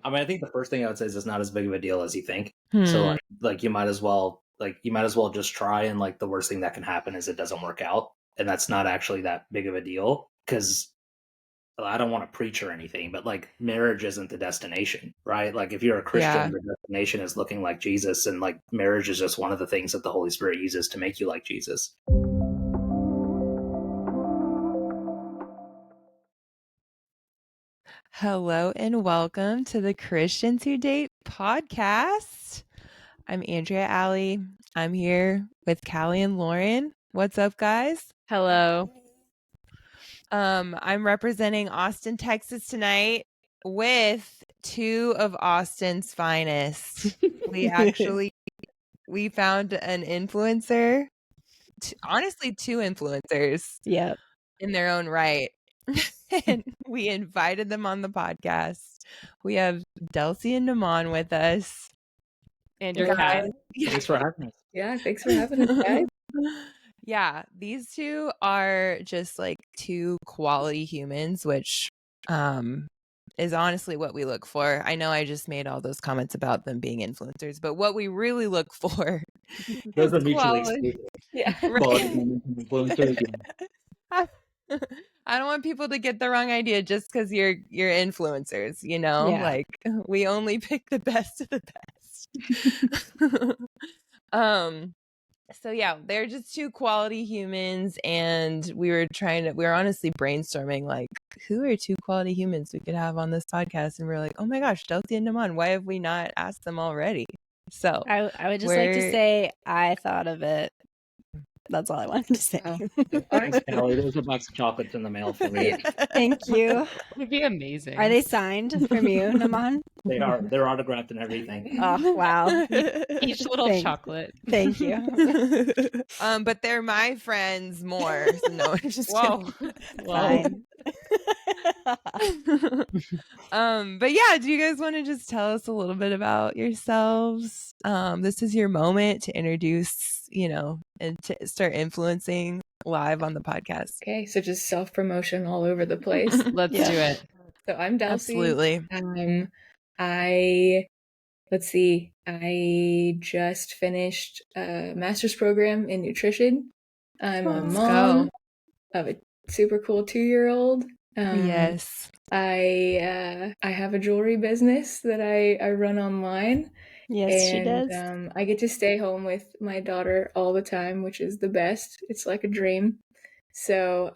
I mean, I think the first thing I would say is it's not as big of a deal as you think. Hmm. So like you might as well just try, and like the worst thing that can happen is it doesn't work out, and that's not actually that big of a deal because I don't want to preach or anything, but like marriage isn't the destination, right? Like if you're a Christian, the destination is looking like Jesus, and like marriage is just one of the things that the Holy Spirit uses to make you like Jesus. Hello and welcome to the Christians Who Date podcast. I'm Andrea Alley. I'm here with Callie and Lauren. What's up, guys? Hello. I'm representing Austin, Texas tonight with two of Austin's finest. We found an influencer, honestly, two influencers. Yep. In their own right. And we invited them on the podcast. We have Delcie and Namaan with us. And your cat. Thanks for having us. Yeah, thanks for having us, guys. Yeah, these two are just like two quality humans, which is honestly what we look for. I know I just made all those comments about them being influencers, but what we really look for those are mutually exclusive. Yeah. Influencers. I don't want people to get the wrong idea just because you're influencers, you know? Yeah. Like we only pick the best of the best. So yeah, they're just two quality humans, and we were honestly brainstorming like who are two quality humans we could have on this podcast, and we are like, oh my gosh, Delcie and Namaan, why have we not asked them already? So I would just like to say I thought of it. That's all I wanted to say. Thanks, Callie. There's a box of chocolates in the mail for me. Thank you. It'd be amazing. Are they signed from you, Namaan? They are. They're autographed and everything. Oh, wow. Each little chocolate. Thank you. But they're my friends more. So no, just Fine. But yeah, do you guys want to just tell us a little bit about yourselves? This is your moment to introduce, and to start influencing live on the podcast. Okay, so just self-promotion all over the place. Let's do it. So I'm Delcie. Absolutely. I just finished a master's program in nutrition. I'm a mom of a super cool 2-year-old. Yes. I have a jewelry business that I run online. Yes, she does. I get to stay home with my daughter all the time, which is the best. It's like a dream. So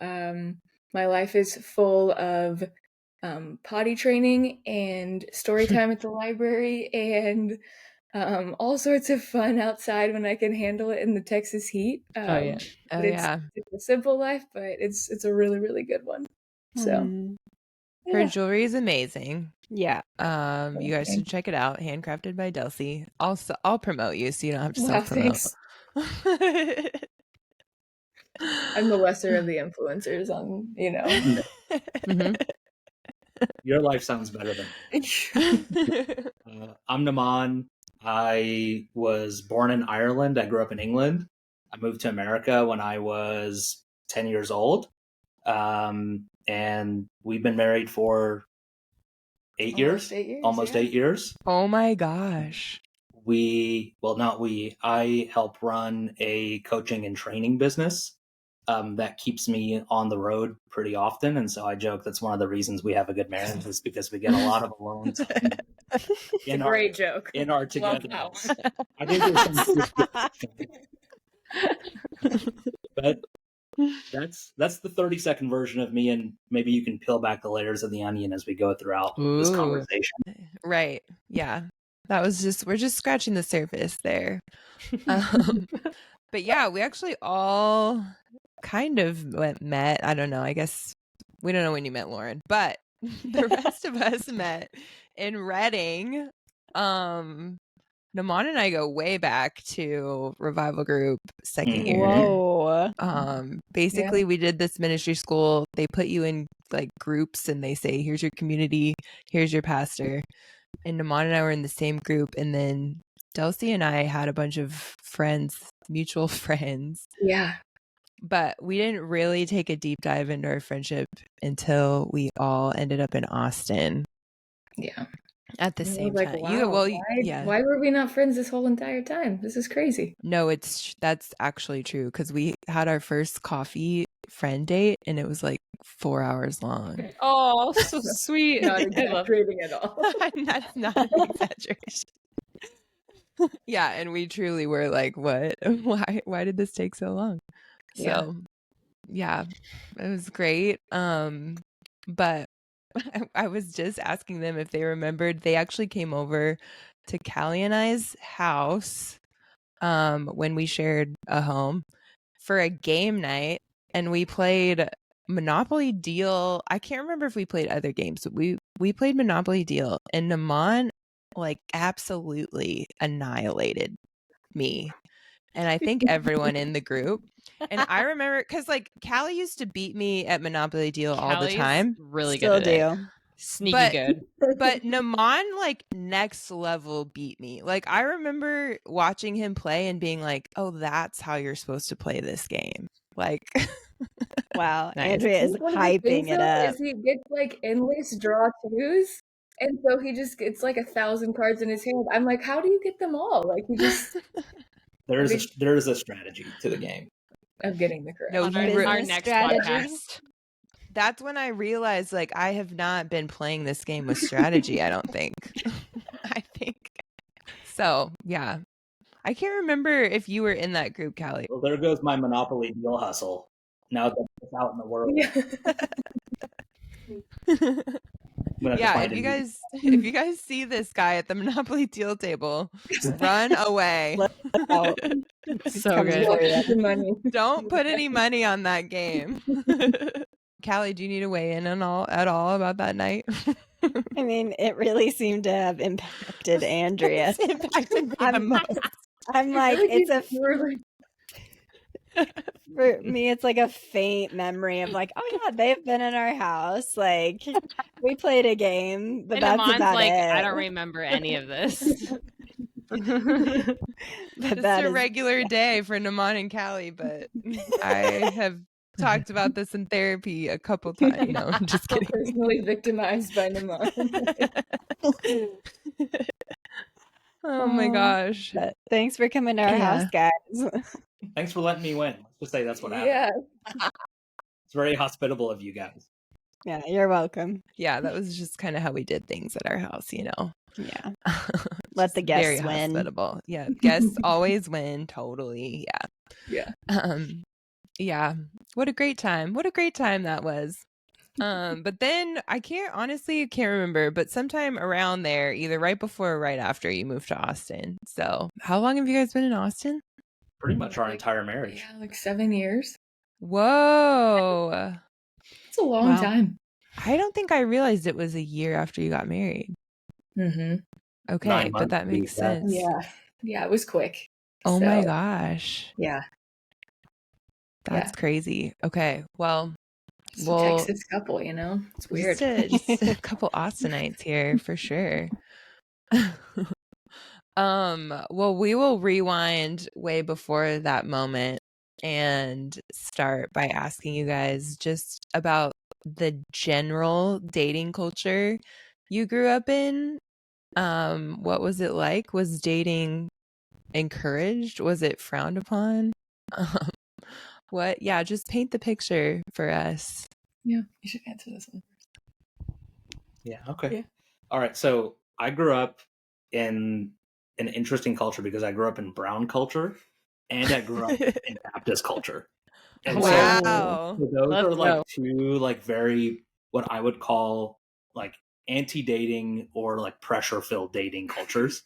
my life is full of potty training and story time at the library and all sorts of fun outside when I can handle it in the Texas heat. It's a simple life, but it's a really, really good one. So her jewelry is amazing. Yeah. You guys should check it out. Handcrafted by Delcie. Also, I'll promote you so you don't have to self-promote. I'm the lesser of the influencers on, Mm-hmm. Your life sounds better than I'm Namaan. I was born in Ireland. I grew up in England. I moved to America when I was 10 years old. And we've been married for 8 years. 8 years. Oh my gosh. I help run a coaching and training business that keeps me on the road pretty often. And so I joke that's one of the reasons we have a good marriage is because we get a lot of alone time. Great joke. In our togetherness. I think there's some but that's the 30-second version of me, and maybe you can peel back the layers of the onion as we go throughout this conversation. Right. Yeah. We're just scratching the surface there. But yeah, we actually all kind of met. I don't know. I guess we don't know when you met Lauren, but the rest of us met in Reading. Namaan and I go way back to Revival Group second year. Whoa. Basically, we did this ministry school. They put you in like groups and they say, here's your community, here's your pastor. And Namaan and I were in the same group. And then Delcie and I had a bunch of friends, mutual friends. Yeah. But we didn't really take a deep dive into our friendship until we all ended up in Austin. Yeah. at the And I same was like, time. wow, Yeah. why were we not friends this whole entire time? This is crazy. No, that's actually true because we had our first coffee friend date and it was like 4 hours long. Oh, so sweet. Not I love exaggerating at all. That's not an exaggeration. Yeah, and we truly were like, what? Why did this take so long? Yeah. So, yeah, it was great. But I was just asking them if they remembered. They actually came over to Callie and I's house when we shared a home for a game night, and we played Monopoly Deal. I can't remember if we played other games, but we played Monopoly Deal, and Namaan like absolutely annihilated me, and I think everyone in the group. And I remember because like Callie used to beat me at Monopoly Deal all the Callie's time, really Still good at it. do. Sneaky but good. but Namaan like next level beat me. Like I remember watching him play and being like, "Oh, that's how you're supposed to play this game." Like Wow. Nice. Andrea is One of the things, hyping it though, up. is he gets like endless draw twos, and so he just gets like 1,000 cards in his hand. I'm like, how do you get them all? Like, he just There is a strategy to the game. of getting the correct. No, On he our, re- our Business next strategy. podcast. that's when I realized like I have not been playing this game with strategy, I don't think. I think. So, yeah. I can't remember if you were in that group, Callie. Well, there goes my Monopoly Deal hustle. Now that it's out in the world, Yeah. I'm gonna have to Yeah, find if a you guys see this guy at the Monopoly Deal table, run away. Oh, So coming good. for you. The money. Don't put any money on that game. Callie, do you need to weigh in at all about that night? I mean, it really seemed to have impacted Andrea. It's impacted me the I'm- most. I'm like, it's a You were like, for me, it's like a faint memory of like, oh yeah, they've been in our house. Like we played a game, but And that's Amon's about like, it. I don't remember any of this. But Just that a is regular day for Namaan and Callie, but I have talked about this in therapy a couple times. No, I'm just kidding. personally victimized by Namaan. Oh my gosh. but thanks for coming to our house, guys. Thanks for letting me win. Let's just say that's what happened. Yeah. It's very hospitable of you guys. Yeah, you're welcome. Yeah, that was just kind of how we did things at our house, you know. Yeah. Let the Just guests very win. hospitable. Yeah, guests always win. Totally. Yeah. Yeah. Yeah. What a great time. What a great time that was. But then I can't remember, but sometime around there, either right before or right after you moved to Austin. So how long have you guys been in Austin? Pretty much our entire marriage. Yeah, like 7 years. Whoa. It's a long Wow. time. I don't think I realized it was a year after you got married. Mm-hmm. Okay, 9 but months that to be makes exact. sense. Yeah. Yeah, it was quick. Oh my So, gosh. Yeah. That's crazy. Okay. Well, Just a Texas couple, you know? It's weird. just a couple Austinites here for sure. Well, we will rewind way before that moment and start by asking you guys just about the general dating culture you grew up in. What was it like? Was dating encouraged? Was it frowned upon? Just paint the picture for us. Yeah, you should answer this one. Yeah. Okay. Yeah. All right. So I grew up in an interesting culture because I grew up in brown culture and I grew up in Baptist culture. And Wow. so those Let's are like go. two like very what I would call like anti-dating or like pressure-filled dating cultures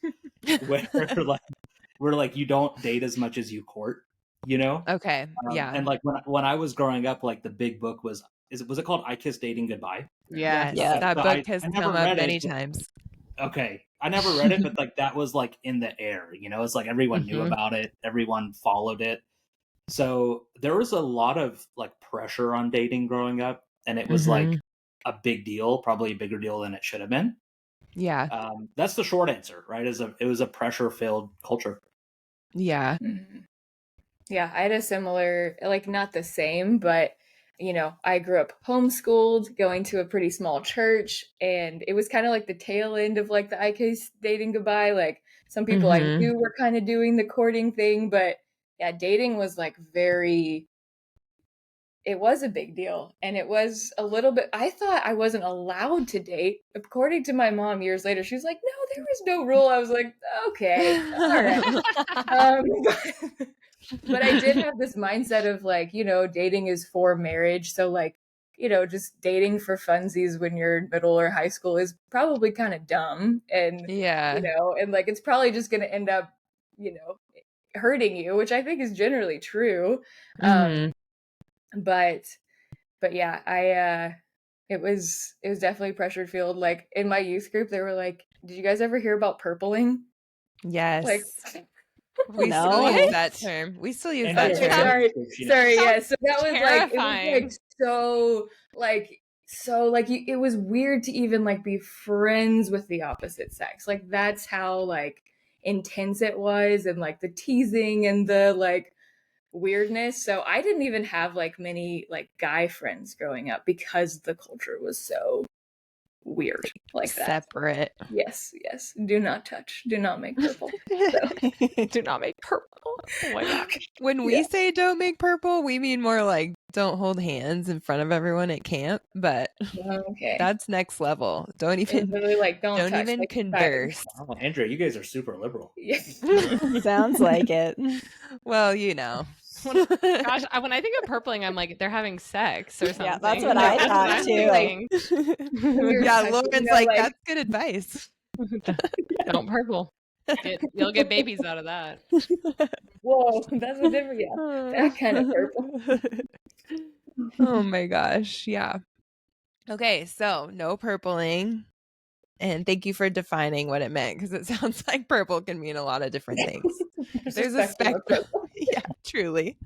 where like you don't date as much as you court, you know? Okay. Yeah. And like when I was growing up, like the big book was it called I Kissed Dating Goodbye? Yeah. Yes, Yeah. that So book has I never come up read it, many but- times. Okay. I never read it, but like that was like in the air, you know? It's like everyone knew Mhm. about it, everyone followed it. So there was a lot of like pressure on dating growing up, and it was like a big deal, probably a bigger deal than it should have been. Yeah. That's the short answer, right? It was a pressure-filled culture. Yeah. Mhm. Yeah, I had a similar, like not the same, but I grew up homeschooled, going to a pretty small church, and it was kind of like the tail end of like the IK dating goodbye. Like some people I knew were kind of doing the courting thing, but yeah, dating was like it was a big deal. And it was a little bit, I thought I wasn't allowed to date. According to my mom years later, she was like, no, there was no rule. I was like, okay, all right. But I did have this mindset of like, dating is for marriage. So like, just dating for funsies when you're in middle or high school is probably kind of dumb. And, and like, it's probably just going to end up, hurting you, which I think is generally true. But yeah, it was definitely pressured field. Like in my youth group, they were like, did you guys ever hear about purpling? Yes. Like, we still use that term. We still use that term. Sorry. Yeah. So that was terrifying. It was weird to even like be friends with the opposite sex. Like that's how like intense it was, and like the teasing and the like weirdness. So I didn't even have like many like guy friends growing up because the culture was so weird like that. Separate. Yes. Do not touch. Do not make purple. Do not make purple. Oh my gosh. When we say don't make purple, we mean more like don't hold hands in front of everyone at camp. But that's next level. Don't even don't touch, even like, converse. Oh, Andrea, you guys are super liberal. Yes. Sounds like it. Well, Gosh, when I think of purpling, I'm like, they're having sex or something. Yeah, that's what I thought too. Yeah, Lauren's like, that's good advice. Don't purple. You'll get babies out of that. Whoa, that's a different, that kind of purple. Oh my gosh, yeah. Okay, so no purpling. And thank you for defining what it meant, because it sounds like purple can mean a lot of different things. There's a spectrum. Yeah, truly.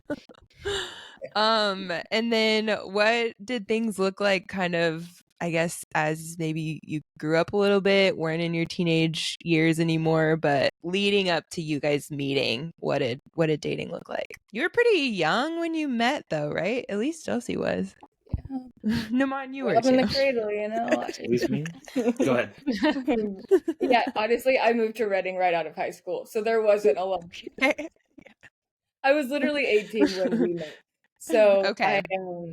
And then what did things look like kind of, I guess, as maybe you grew up a little bit, weren't in your teenage years anymore, but leading up to you guys meeting, what did dating look like? You were pretty young when you met though, right? At least Delcie was. Namaan, you were up too. in the cradle, Excuse me. Go ahead. Yeah, honestly, I moved to Reading right out of high school, so there wasn't a lot. I was literally 18 when we met. So okay,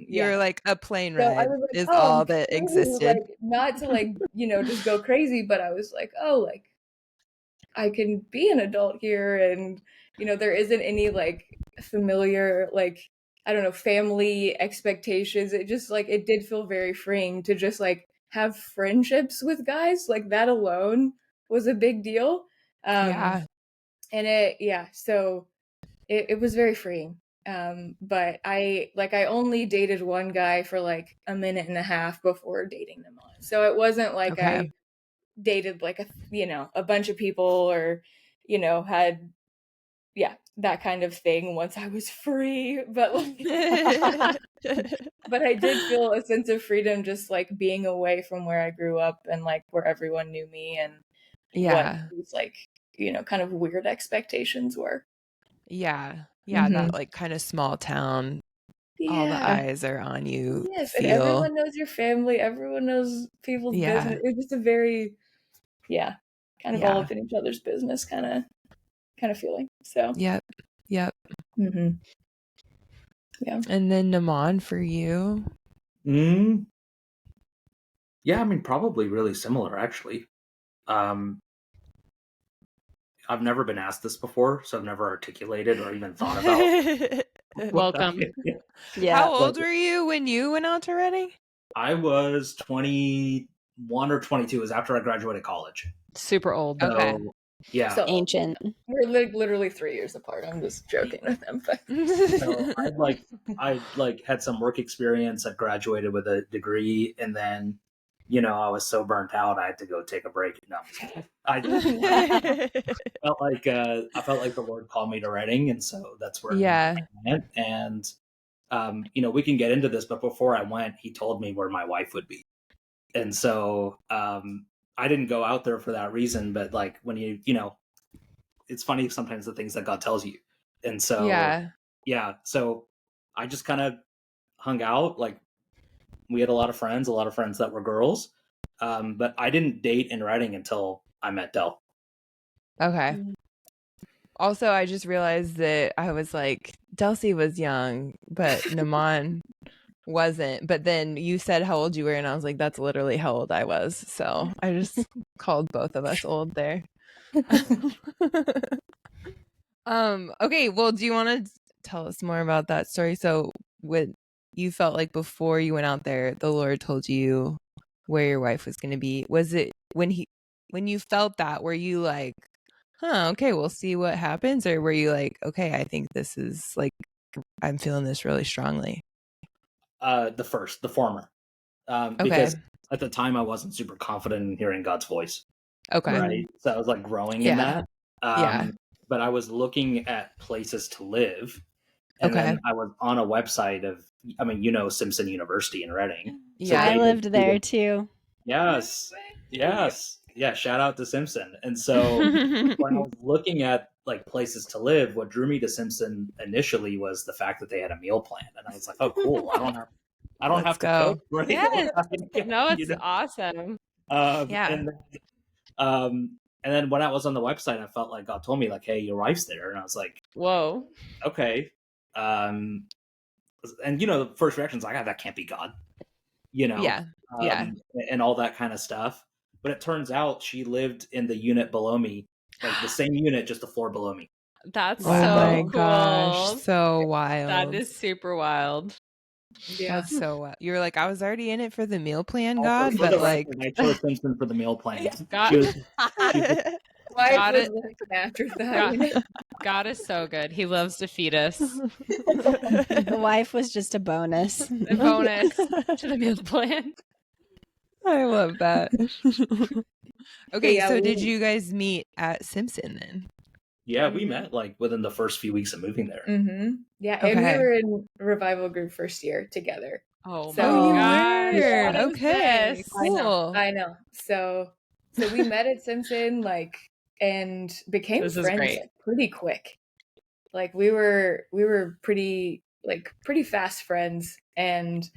you're like a plane ride I was like, is all that existed. Like, not to like just go crazy, but I was like, like I can be an adult here, and there isn't any like familiar like, I don't know, family expectations. It just like, it did feel very freeing to just like have friendships with guys. Like that alone was a big deal. And so it was very freeing. But I only dated one guy for like a minute and a half before dating Namaan. So it wasn't like I dated like a bunch of people, or had that kind of thing once I was free. But like, but I did feel a sense of freedom just like being away from where I grew up and like where everyone knew me, and what these like kind of weird expectations were. That like kind of small town, all the eyes are on you. Yes, and everyone knows your family, everyone knows people's business. It's just a very kind of all up in each other's business kind of feeling. So yep. Mm-hmm. Yeah. And then Namaan, for you? Yeah, I mean, probably really similar, actually. I've never been asked this before, so I've never articulated or even thought about. Welcome. Yeah. How old were you when you went out to Reading? I was 21 or 22. It was after I graduated college. Super old. So, okay. Yeah. So ancient. We're literally 3 years apart. I'm just joking with them. But. So I had some work experience. I graduated with a degree, and then I was so burnt out I had to go take a break. No, I felt like the Lord called me to Reading, and so that's where I went. And we can get into this, but before I went, He told me where my wife would be, and so I didn't go out there for that reason. But like when it's funny sometimes the things that God tells you, and so so I just kind of hung out. Like, we had a lot of friends that were girls. But I didn't date in Reading until I met Del. Okay. Also, I just realized that I was like, Delcie was young, but Namaan wasn't. But then you said how old you were, and I was like, that's literally how old I was. So I just called both of us old there. Okay, well, do you want to tell us more about that story? So what you felt like before you went out there, the Lord told you where your wife was going to be. Was it when you felt that, were you like, okay, we'll see what happens? Or were you like, okay, I think this is like, I'm feeling this really strongly? The former. Okay. Because at the time I wasn't super confident in hearing God's voice. Okay. Right. So I was like growing in that. Yeah. But I was looking at places to live. And Okay. then I was on a website of, Simpson University in Reading. So Yeah. I they lived would- there too. Yes. Yes. Yeah. Shout out to Simpson. And so when I was looking at like places to live, what drew me to Simpson initially was the fact that they had a meal plan. And I was like, oh, cool. I don't Let's have to go. cook. Right? Yes. No, it's You know? awesome. Yeah. And then when I was on the website, I felt like God told me, like, hey, your wife's there. And I was like, Whoa. okay. And the first reaction is like, that can't be God, Yeah. Yeah. and all that kind of stuff. But it turns out she lived in the unit below me, like the same unit, just a floor below me. That's Oh so my cool. gosh. So wild. That is super wild. Yeah. That's so wild. You were like, I was already in it for the meal plan, Also, God, for but the like, record, I chose Simpson for the meal plan. God, She was- Wife Got was it. like an afterthought. God, God is so good. He loves to feed us. The wife was just a bonus. A bonus to the meal plan. I love that. Okay, Yeah, so we- did you guys meet at Simpson then? Yeah, we met like within the first few weeks of moving there. Mm-hmm. Yeah, and we Okay. were in revival group first year together. Oh So- my Oh, you gosh. were. What is Okay, this? cool. I know. So we met at Simpson, like, and became This is friends great. like, pretty quick. Like we were pretty fast friends, and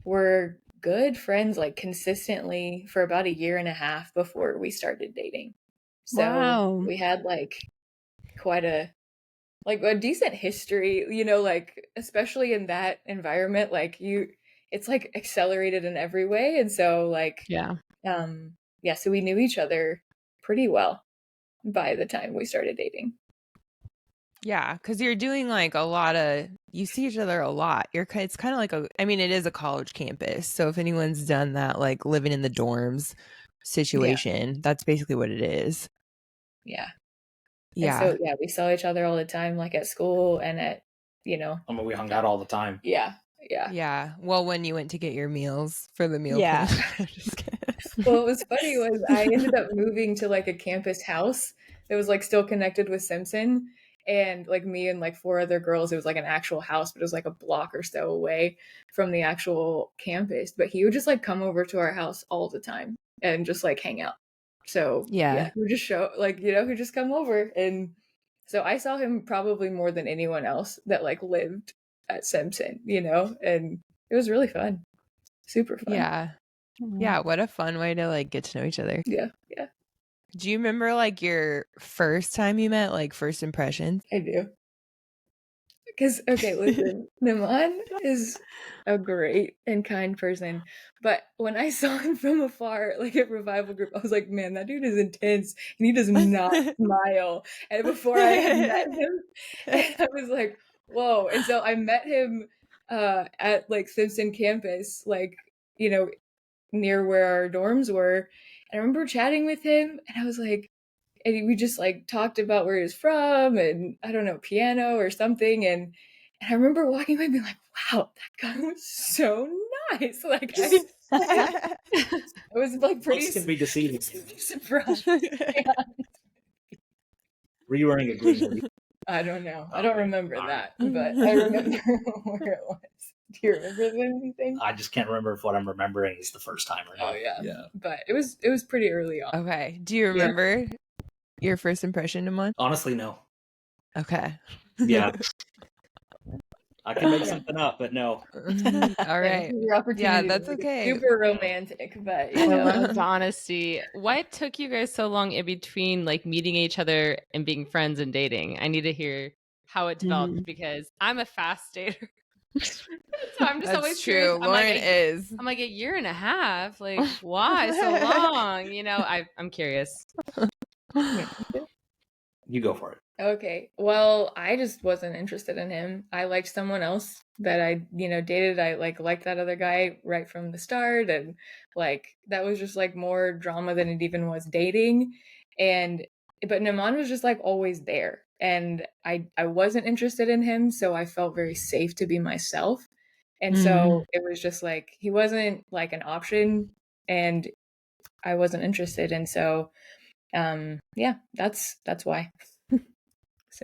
were good friends like consistently for about a year and a half before we started dating. So Wow. we had like quite a decent history, like especially in that environment, like it's like accelerated in every way. And so like Yeah. so we knew each other pretty well by the time we started dating. Yeah, because you're doing like a lot of, you see each other a lot. It's kind of like it is a college campus. So if anyone's done that, like living in the dorms situation, that's basically what it is. Yeah. Yeah. And so we saw each other all the time, like at school and at, We hung out all the time. yeah. Yeah. Well, when you went to get your meals for the meal Yeah. plan. I'm just kidding. Well, what was funny was I ended up moving to like a campus house that was like still connected with Simpson. And like me and like 4 other girls, it was like an actual house, but it was like a block or so away from the actual campus. But he would just like come over to our house all the time and just like hang out. So Yeah. he would just show like, he'd just come over. And so I saw him probably more than anyone else that like lived at Simpson, and it was really fun. Super fun. Yeah. Yeah. What a fun way to like get to know each other. Yeah. Do you remember like your first time you met, like first impressions? I do. Because, okay, listen, Namaan is a great and kind person. But when I saw him from afar, like at Revival Group, I was like, man, that dude is intense and he does not smile. And before I had met him, and I was like, whoa. And so I met him at like Simpson campus, like, near where our dorms were. And I remember chatting with him and I was like, and we just like talked about where he was from and I don't know, piano or something. And I remember walking away and being like, wow, that guy was so nice. Like I was like pretty Looks can be deceiving. surprised. Were you wearing a green hoodie? I don't know. I don't remember All right. that, but I remember where it was. Do you remember anything? I just can't remember if what I'm remembering is the first time or not. Oh yeah. Yeah. But it was pretty early on. Okay. Do you remember your first impression, Namaan? Honestly, no. Okay. Yeah. I can make something up, but no. All right. Your opportunity Yeah, to that's make it okay. super romantic, but I love the honesty. What took you guys so long in between like meeting each other and being friends and dating? I need to hear how it developed because I'm a fast dater. So I'm just That's always true. curious. Lauren is. I'm like a year and a half. Like, why so long? You know, I'm curious. You go for it. Okay. Well, I just wasn't interested in him. I liked someone else that I, dated. I liked that other guy right from the start, and that was just more drama than it even was dating. But Naman was just always there, and I wasn't interested in him, so I felt very safe to be myself. And so it was just he wasn't an option, and I wasn't interested, and so yeah, that's why.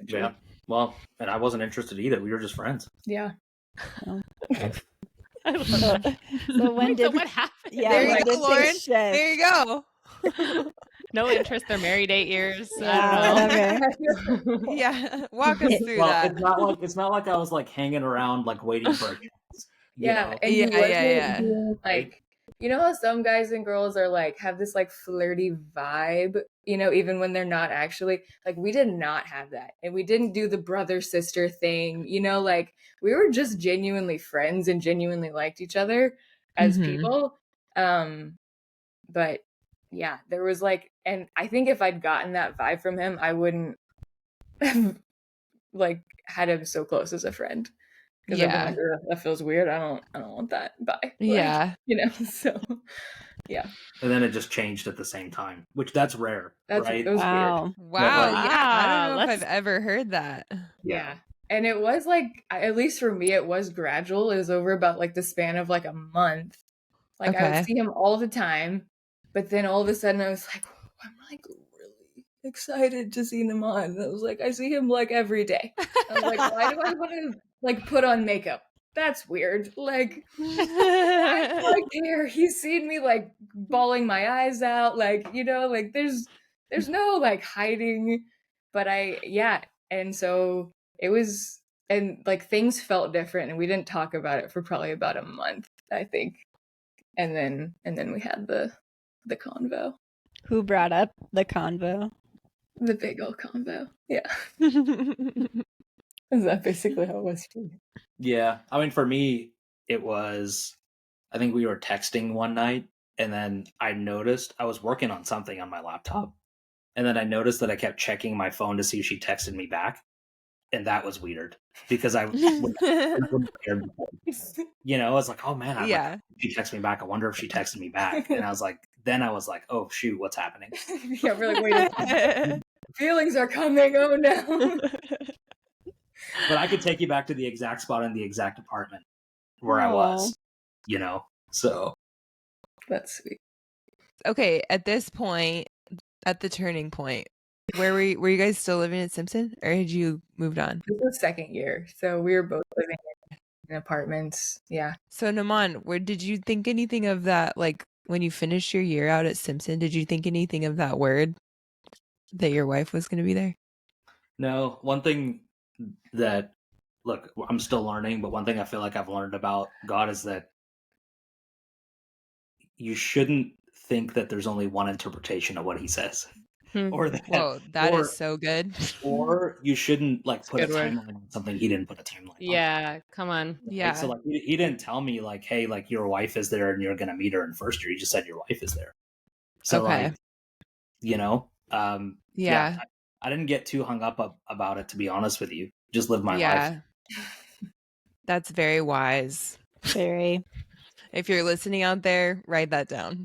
Yeah. Well, and I wasn't interested either. We were just friends. Yeah. I love that. So when So did what happened? Yeah, There you when go, did Lauren. things shift? There you go. No interest. They're married 8 years. Yeah, I don't know. whatever. Yeah, walk us through Well, that. it's not like I was hanging around waiting for a chance. Yeah, know? and he Yeah, wasn't yeah. doing how some guys and girls are have this flirty vibe, even when they're not actually we did not have that, and we didn't do the brother sister thing, we were just genuinely friends and genuinely liked each other as people. But yeah, there was and I think if I'd gotten that vibe from him, I wouldn't have had him so close as a friend. Because I've been Yeah. "Ugh, that feels weird. I don't want that. Bye." Yeah. So yeah. And then it just changed at the same time, which that's rare, right? It was Wow. weird. Wow. But, Yeah. I don't know if let's- I've ever heard that. Yeah. And it was at least for me, it was gradual. It was over about the span of a month. I Okay. would see him all the time, but then all of a sudden I was I'm really excited to see Naman. And I was I see him every day. I was why do I want to put on makeup? That's weird. I don't care. He's seen me bawling my eyes out. There's no hiding. But and so it was, and things felt different, and we didn't talk about it for probably about a month, I think. And then we had the convo. Who brought up the convo? The big old convo. Yeah. Is that basically how it was for you? Yeah. I mean, for me, it was, I think we were texting one night, and then I noticed I was working on something on my laptop. And then I noticed that I kept checking my phone to see if she texted me back. And that was weird because I was like, oh man, Yeah. she texted me back. I wonder if she texted me back. And I was like, oh shoot, what's happening? Yeah, we're wait a second. Feelings are coming. Oh no. But I could take you back to the exact spot in the exact apartment where I was, so. That's sweet. Okay, at this point, at the turning point, were you guys still living at Simpson, or had you moved on? This was second year, so we were both living in apartments. Yeah. So Naman, did you think anything of that? When you finished your year out at Simpson, did you think anything of that word that your wife was going to be there? No, one thing that, look, I'm still learning, but one thing I feel like I've learned about God is that you shouldn't think that there's only one interpretation of what he says. Or that, Whoa, that is so good. Or you shouldn't put a good word. timeline on something he didn't put a timeline on. Yeah, come on. Yeah. So he didn't tell me hey, your wife is there and you're gonna meet her in first year. He just said your wife is there. So Okay. Yeah, I didn't get too hung up about it, to be honest with you. Just live my life. That's very wise. Very. If you're listening out there, write that down.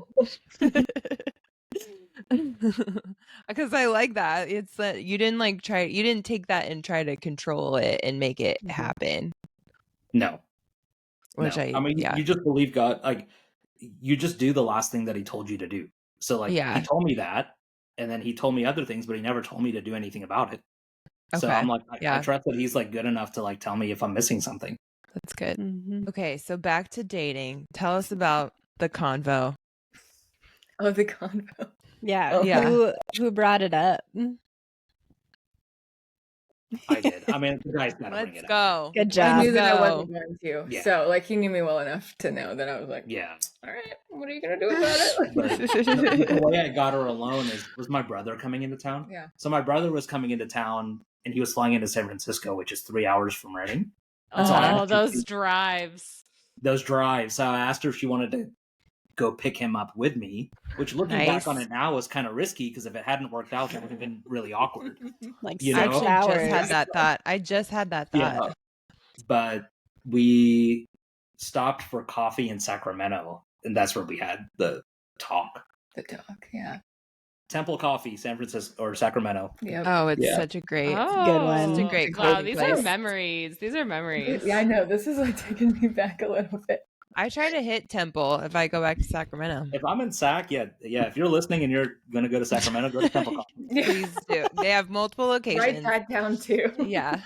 Because I like that. It's that you didn't you didn't take that and try to control it and make it happen. No. Which no. I mean, you just believe God. You just do the last thing that he told you to do. So he told me that, and then he told me other things, but he never told me to do anything about it. So I'm I trust that he's good enough to tell me if I'm missing something. That's good. Mm-hmm. Okay, so back to dating. Tell us about the convo. Oh, the convo. Yeah. Yeah. Who brought it up? I did. I mean, the guy's got to bring Let's it up. go. Good I job. knew that I Go. wasn't going to. Yeah. So, like, he knew me well enough to know that I was like, Yeah. all right, what are you going to do about it? But the way I got her alone was my brother coming into town. Yeah. So my brother was coming into town, and he was flying into San Francisco, which is 3 hours from Reading. And so I Oh, asked her if those drives. those drives. So I asked her if she wanted to go pick him up with me, which looking back on Nice. it now was kind of risky because if it hadn't worked out, that would have been really awkward. Like You I know? 6 actually just hours. had that thought. I just had that Yeah. thought. But we stopped for coffee in Sacramento, and that's where we had the talk. The talk, yeah. Temple Coffee, San Francisco or Sacramento. Yep. Oh, it's Yeah. such a great. Oh, good one. It's a great Wow, coffee these place. are memories. These are memories. Yeah, I know. This is like taking me back a little bit. I try to hit Temple if I go back to Sacramento. If I'm in Sac, yeah. If you're listening and you're gonna go to Sacramento, go to Temple Coffee. Please do. They have multiple Write locations. that down too. Yeah.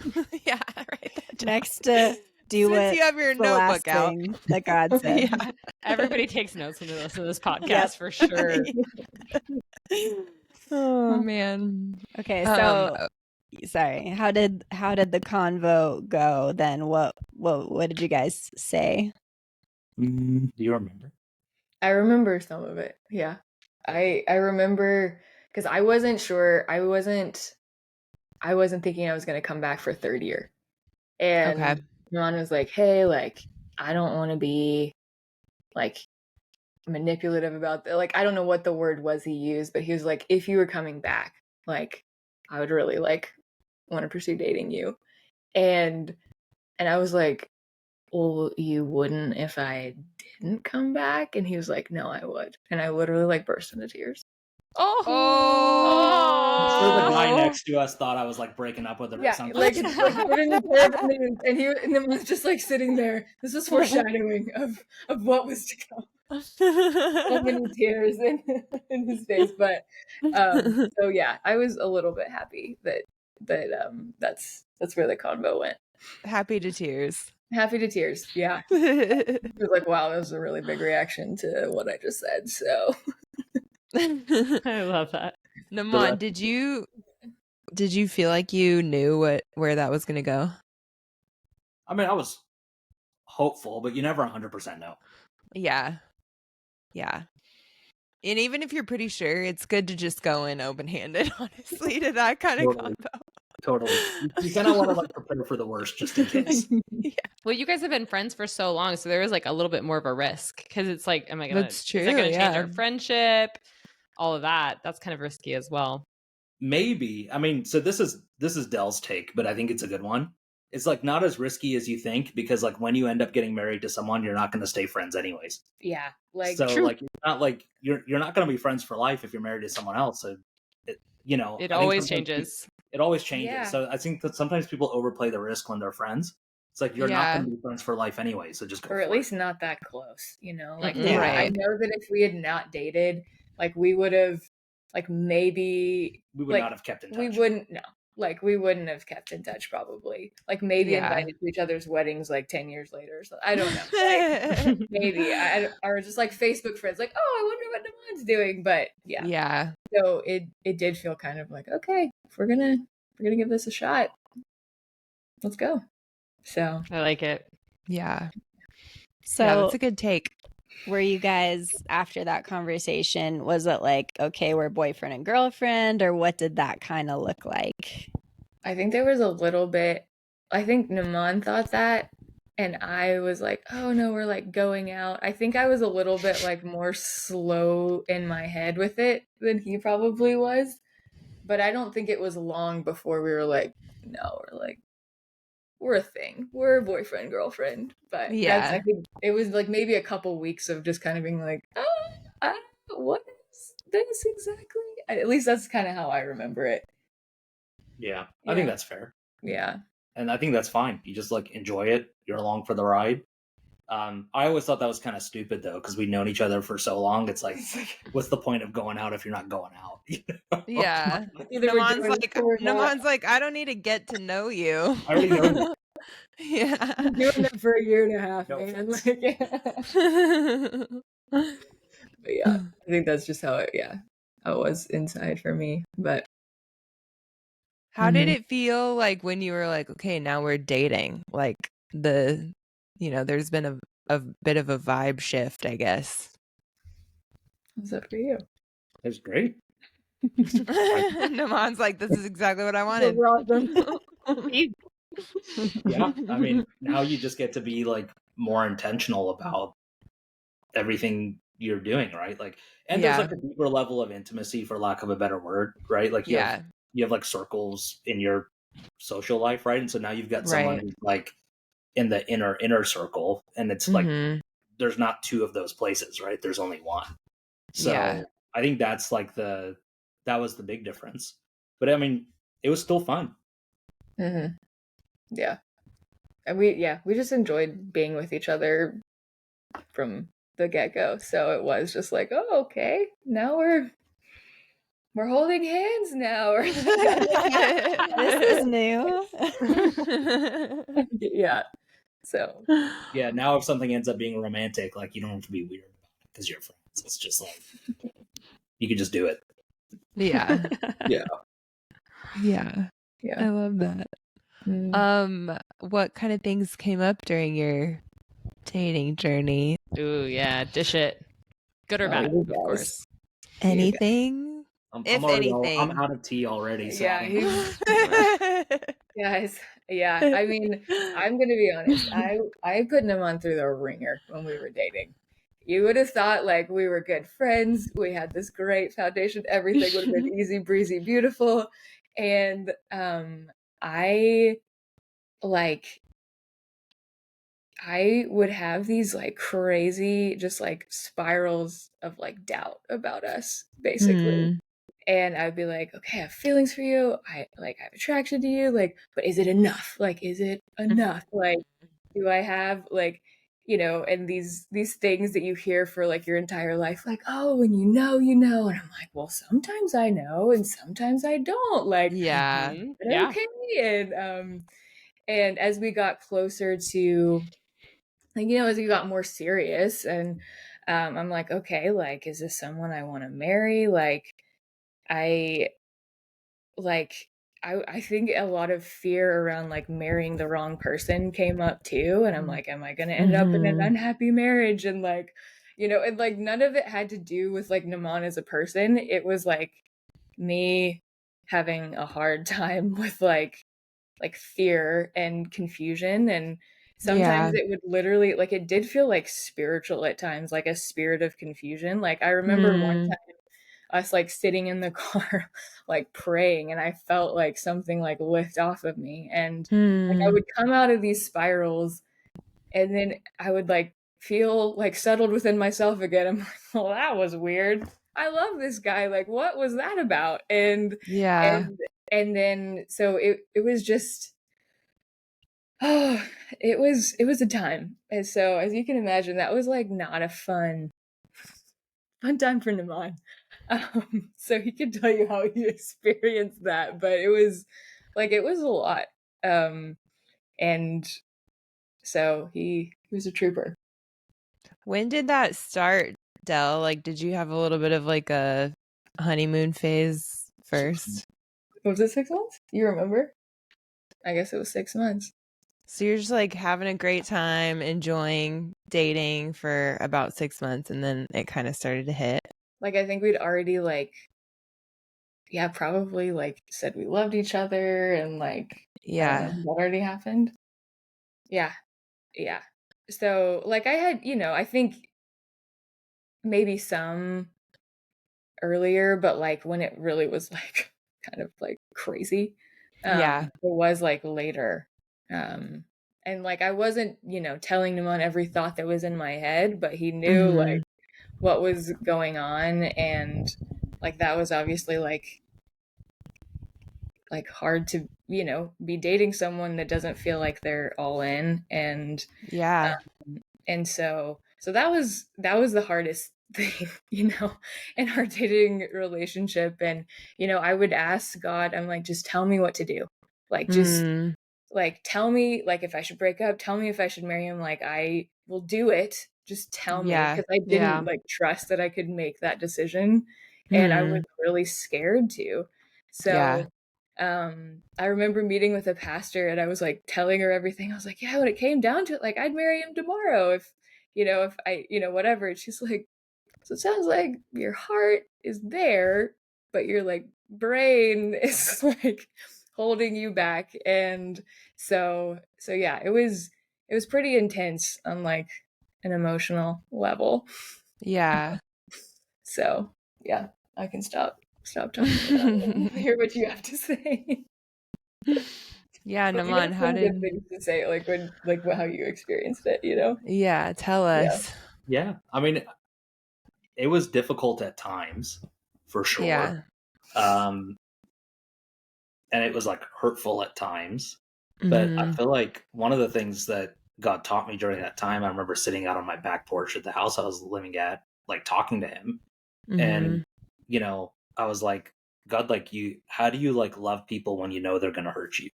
Yeah. Right. Next to do Since what you have your the last notebook out. thing that God said. Yeah. Everybody takes notes when they listen to this podcast Yep. for sure. Oh man. Okay, so Um, sorry. How did the convo go then? What did you guys say? Do you remember? I remember some of it. Yeah. I remember because I wasn't sure. I wasn't thinking I was gonna come back for third year. And Okay. Ron was like, hey, like, I don't want to be like manipulative about that. Like, I don't know what the word was he used, but he was like, if you were coming back, like, I would really like want to pursue dating you. And I was like, well, you wouldn't if I didn't come back? And he was like, no, I would. And I literally like burst into tears. I'm sure the guy Oh. next to us thought I was like breaking up with her or Yeah, something. like putting the terrible news, and then was just like sitting there. This was foreshadowing of what was to come. So many tears in his face, but so yeah, I was a little bit happy that that's where the convo went. Happy to tears. Happy to tears. Yeah, it was like, wow, that was a really big reaction to what I just said. So I love that. Namaan, did you feel like you knew where that was gonna go? I mean, I was hopeful, but you never 100% know. Yeah. Yeah. And even if you're pretty sure, it's good to just go in open-handed, honestly, to that kind of Totally. convo. Totally. You kind of want to like prepare for the worst just in case. Well, you guys have been friends for so long, so there was like a little bit more of a risk because it's like, am I gonna? That's Is that true, gonna change yeah. our friendship? All of that. That's kind of risky as well. Maybe. I mean, so this is Dell's take, but I think it's a good one. It's like not as risky as you think because like when you end up getting married to someone, you're not going to stay friends anyways. yeah, like So like it's not like you're not going to be friends for life if you're married to someone else. So It I think always sometimes changes. It always changes. Yeah. So I think that sometimes people overplay the risk when they're friends. It's like you're not Yeah. going to be friends for life anyway. So just go. or at for it. least not that close, you know. Like Mm-mm. I Right. know that if we had not dated, like we would have, like maybe we would like, not have kept in touch. we wouldn't we wouldn't have kept in touch probably. Like maybe Yeah. invited to each other's weddings like 10 years later. So I don't know. Like, maybe or just like Facebook friends. Like, oh, I wonder what Namaan's doing. But yeah, Yeah. so it did feel kind of like, okay, if we're gonna give this a shot, let's go. So I like it. Yeah. So Yeah, that's a good take. were you guys after that conversation, was it like, okay, we're boyfriend and girlfriend, or what did that kind of look like? I think there was a little bit. I think Namaan thought that, and I was like, "Oh no, we're like going out." I think I was a little bit like more slow in my head with it than he probably was, but I don't think it was long before we were like, "No, we're a thing. We're boyfriend girlfriend." But Yeah. I think it was like maybe a couple weeks of just kind of being like, what is this exactly?" At least that's kind of how I remember it. Yeah, I think Yeah. that's fair. Yeah. And I think that's fine. You just like enjoy it. You're along for the ride. I always thought that was kind of stupid though, because we've known each other for so long. It's like, what's the point of going out if you're not going out? You know? Yeah. Either we're Namaan's doing like, it or we're not. Namaan's like, I don't need to get to know you. I already know you. Yeah. I'm doing that for a year and a half, No man. offense. Like, but yeah, I think that's just how it was inside for me. But How did Mhm. it feel like when you were like, okay, now we're dating? Like there's been a bit of a vibe shift, I guess. What's up for you? It was great. Naman's like, this is exactly what I wanted. Yeah, I mean, now you just get to be like more intentional about everything you're doing, right? Like, and there's Yeah. like a deeper level of intimacy, for lack of a better word, right? Like Yeah. you have like circles in your social life, right? And so now you've got someone Right. who's like in the inner circle, and it's like Mhm. there's not two of those places, right? There's only one. So Yeah. I think that's like that was the big difference. But I mean, it was still fun. Mm-hmm. Yeah. And we just enjoyed being with each other from the get-go. So it was just like, oh, okay, now we're holding hands now. This is new. Yeah. So Yeah, now if something ends up being romantic, like you don't have to be weird about it because you're friends. It's just like you can just do it. Yeah. Yeah. Yeah. yeah. I love that. Mm. What kind of things came up during your dating journey? Ooh, yeah, dish it. Good or Oh, bad, you of guys. course. Anything? If anything. I'm out of tea already. So Yeah, guys. Yeah, I mean, I'm gonna be honest. I put Naman through the ringer when we were dating. You would have thought like we were good friends. We had this great foundation. Everything would have been easy breezy, beautiful. And I like I would have these like crazy, just like spirals of like doubt about us, basically. Hmm. And I'd be like, okay, I have feelings for you. I have attraction to you. Like, but is it enough? Like, is it enough? Like, do I have like, and these things that you hear for like your entire life, like, oh, when you know, you know. And I'm like, well, sometimes I know and sometimes I don't. Like, Yeah. but Yeah. okay. And as we got closer to like, as we got more serious and I'm like, okay, like, is this someone I want to marry? I like I think a lot of fear around like marrying the wrong person came up too. And I'm like, am I gonna end up in an Mhm. unhappy marriage? And like, and like none of it had to do with like Naman as a person. It was like me having a hard time with like fear and confusion. And sometimes Yeah. it would literally like it did feel like spiritual at times, like a spirit of confusion. Like I remember one Hmm. time us like sitting in the car like praying, and I felt like something like lift off of me, and like I Hmm. would come out of these spirals and then I would like feel like settled within myself again. I'm like, well, that was weird. I love this guy. Like, what was that about? Yeah. And then so it was just oh, it was a time. And so as you can imagine, that was like not a fun time for Naman. So he could tell you how he experienced that, but it was a lot. And so he was a trooper. When did that start, Del? Like, did you have a little bit of like a honeymoon phase first? Was it 6 months? You remember? I guess it was 6 months. So you're just like having a great time, enjoying dating for about 6 months, and then it kind of started to hit. Like I think we'd already yeah, probably like said we loved each other and like I don't know, Yeah. that already happened. Yeah. Yeah. So like I had, I think maybe some earlier, but like when it really was like kind of like crazy, Yeah. it was like later. And like I wasn't, telling him on every thought that was in my head, but he knew Hmm. like what was going on. And like that was obviously like hard to, be dating someone that doesn't feel like they're all in. Yeah. And so that was the hardest thing, in our dating relationship. And I would ask God, I'm like, just tell me what to do. Like just Mm. like tell me like if I should break up, tell me if I should marry him. Like I will do it. Just tell me, Yeah. because I Yeah. didn't like trust that I could make that decision, and I Hmm. was really scared to. Yeah. So I remember meeting with a pastor and I was like telling her everything. I was like, yeah, when it came down to it, like I'd marry him tomorrow if I, whatever. And she's like, so it sounds like your heart is there, but your like brain is like holding you back. And so yeah, it was pretty intense on like an emotional level. Yeah. So yeah, I can stop talking about it. Hear what you have to say. Yeah, But you Namaan, have how some good did things to say, like when how you experienced it, Yeah, tell Yeah. us. Yeah. I mean, it was difficult at times, for sure. Yeah. And it was like hurtful at times. But I Mhm. feel like one of the things that God taught me during that time, I remember sitting out on my back porch at the house I was living at, like talking to him. And, I was like, God, like how do you like love people when you know they're going to hurt you?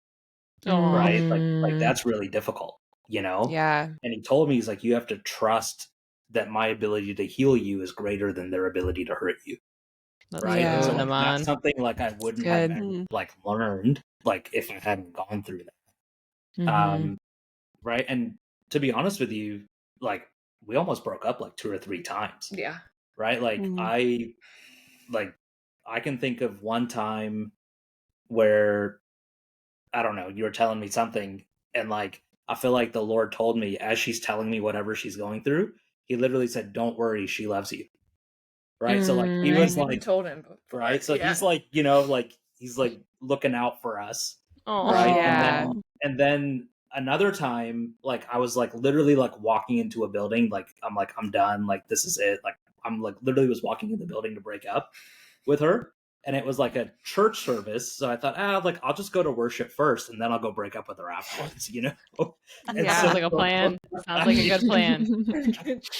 Aw. Right? Like Mm. that's really difficult, Yeah. And he told me, he's like, you have to trust that my ability to heal you is greater than their ability to hurt you. Let's Right. And so go, like, that's Namaan. something like I wouldn't have Good. ever, like learned like if I hadn't gone through that. Mhm. Right. And to be honest with you, like we almost broke up like 2 or 3 times. Yeah. Right. Like Mhm. I can think of one time where I don't know, you were telling me something and like I feel like the Lord told me as she's telling me whatever she's going through, he literally said, "Don't worry, she loves you." Right? So like he I was Mm. never like, told him before. right? So Yeah. he's like, like he's like looking out for us, Aw. right? Yeah. And then another time, like I was like literally like walking into a building, like I'm done, like this is it. Like I'm like literally was walking in the building to break up with her. And it was like a church service. So I thought, like I'll just go to worship first and then I'll go break up with her afterwards, And Yeah. Sounds like a plan. Sounds like a good plan.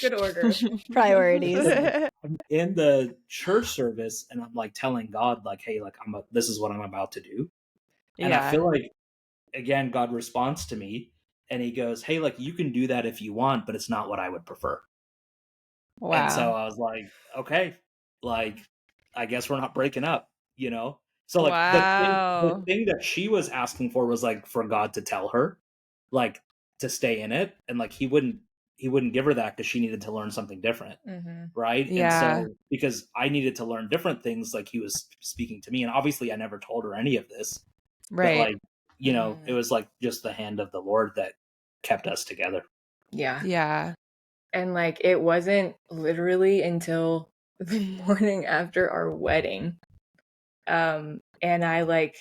Good order. Priorities. I'm in the church service and I'm like telling God, like, hey, like this is what I'm about to do. And I Yeah. feel like again, God responds to me and he goes, hey, like you can do that if you want, but it's not what I would prefer. And so Wow. I was like, okay, like I guess we're not breaking up, So like the Wow. thing that she was asking for was like for God to tell her, like to stay in it, and like he wouldn't give her that because she needed to learn something different, right? And Yeah. so because I needed to learn different things, like he was speaking to me, and obviously I never told her any of this, but Right. like it was like just the hand of the Lord that kept us together. Yeah. Yeah. And like it wasn't literally until the morning after our wedding. And I like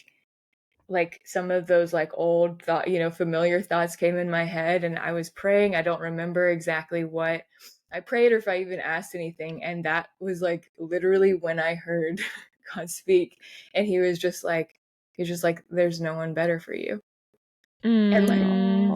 some of those like old thought, familiar thoughts came in my head and I was praying. I don't remember exactly what I prayed or if I even asked anything. And that was like literally when I heard God speak. And he's just like, there's no one better for you. And like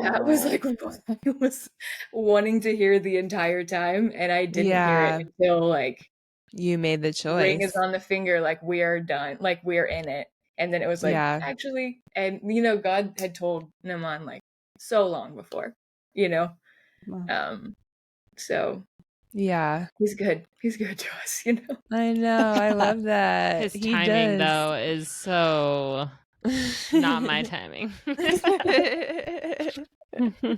that was like what I was wanting to hear the entire time. And I didn't hear it Yeah. until like You made the ring is choice. on the finger, like we are done, like we're in it. And then it was like, Yeah. actually, and God had told Namaan like so long before, so Yeah. he's good to us, I know. I love that. His He timing, does. though, is so not my timing.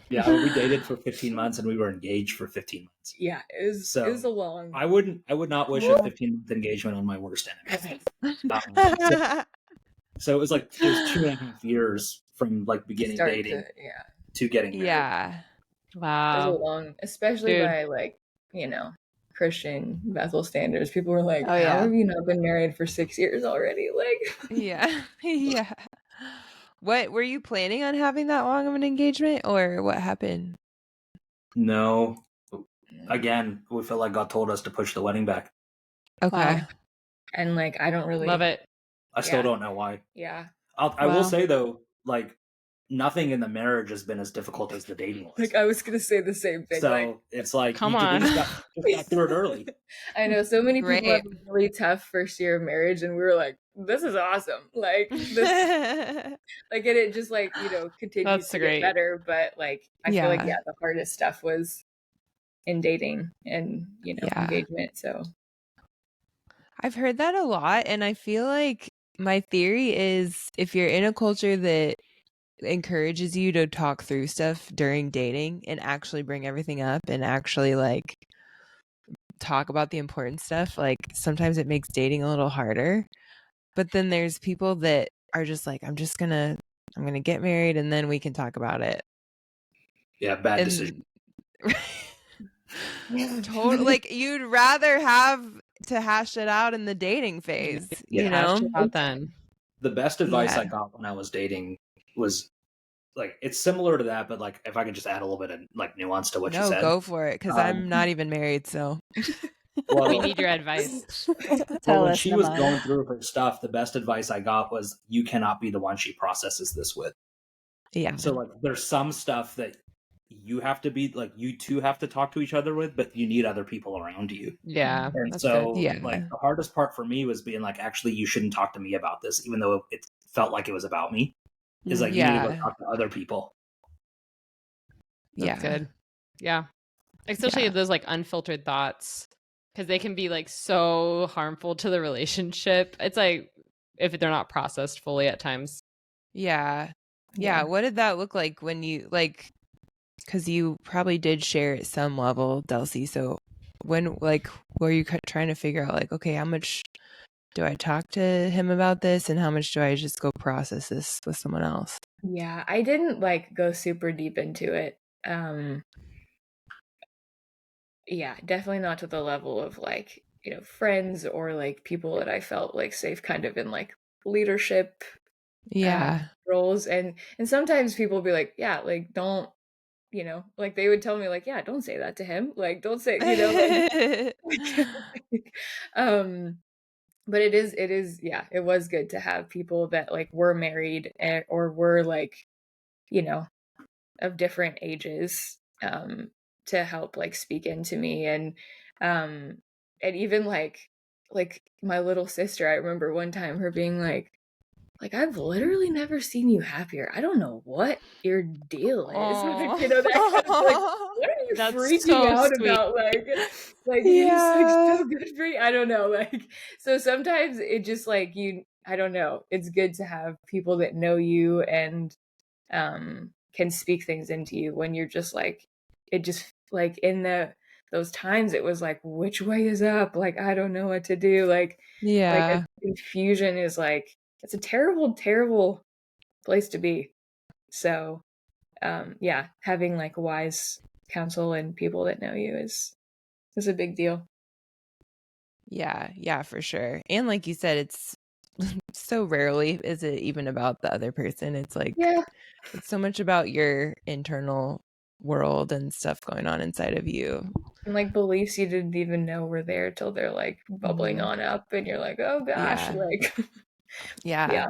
Yeah, we dated for 15 months and we were engaged for 15 months. Yeah, it was a long. I would not wish a 15-month engagement on my worst enemy. So it was 2.5 years from like beginning Start dating to to getting married. Yeah. it was a Wow. long, especially Dude. by like Christian Bethel standards. People were like, Oh, how yeah. have you not been married for 6 years already? Like, Yeah. Yeah. What were you planning on having that long of an engagement or what happened? No. Again, we felt like God told us to push the wedding back. Okay. Wow. and like I don't really Love it. I still Yeah. don't know why. Yeah. I will Wow. say though, like nothing in the marriage has been as difficult as the dating was. Like I was gonna say the same thing. So like it's like Come we on. just got through it early. I know so many people Great. have a really tough first year of marriage, and we were like, "This is awesome!" Like this, like and it just like continues That's to great. get better. But like I feel like Yeah. the hardest stuff was in dating and Yeah. engagement. So I've heard that a lot and I feel like my theory is if you're in a culture that encourages you to talk through stuff during dating and actually bring everything up and actually like talk about the important stuff, like sometimes it makes dating a little harder. But then there's people that are just like, I'm gonna get married and then we can talk about it. Yeah, bad decision. Totally, like you'd rather have to hash it out in the dating phase, Yeah. you Hash know? it out then. The best advice I Yeah. got when I was dating was like, it's similar to that, but like if I could just add a little bit of like nuance to what you No, said. go for it, because I'm not even married, so. Well, We need your advice. Tell when us, she was Namaan. going through her stuff, the best advice I got was you cannot be the one she processes this with. Yeah. So like there's some stuff that you have to be like, you two have to talk to each other with, but you need other people around you. Yeah. And That's so good. Yeah. like the hardest part for me was being like, actually you shouldn't talk to me about this, even though it felt like it was about me. Is like, you need to go Yeah. talk to other people. That's Yeah. good. Yeah. Especially Yeah. if those like unfiltered thoughts, because they can be like so harmful to the relationship. It's like if they're not processed fully at times. Yeah. Yeah. What did that look like when you like, because you probably did share at some level, Delcie. So when like were you trying to figure out like, okay, how much do I talk to him about this and how much do I just go process this with someone else? Yeah, I didn't like go super deep into it. Yeah, definitely not to the level of like, friends or like people that I felt like safe kind of in like leadership Yeah. roles. And sometimes people be like, yeah, like don't, like they would tell me like, yeah, don't say that to him. Like don't say, like, but it is, yeah, it was good to have people that like were married or were like, of different ages, to help like speak into me. And even like my little sister, I remember one time her being like, I've literally never seen you happier. I don't know what your deal is. Like, that kind of like, what are you That's freaking so out sweet. about? Like you're just like Yeah. so good for you. I don't know. Like, so sometimes it just like I don't know. It's good to have people that know you and can speak things into you when you're just like, it just like in those times it was like, which way is up? Like, I don't know what to do. Like Yeah. confusion is like, it's a terrible, terrible place to be. So, yeah, having like wise counsel and people that know you is a big deal. Yeah. Yeah, for sure. And like you said, it's so rarely is it even about the other person. It's like, Yeah. it's so much about your internal world and stuff going on inside of you. And like beliefs you didn't even know were there till they're like bubbling on up and you're like, oh gosh, Yeah. like, Yeah. yeah.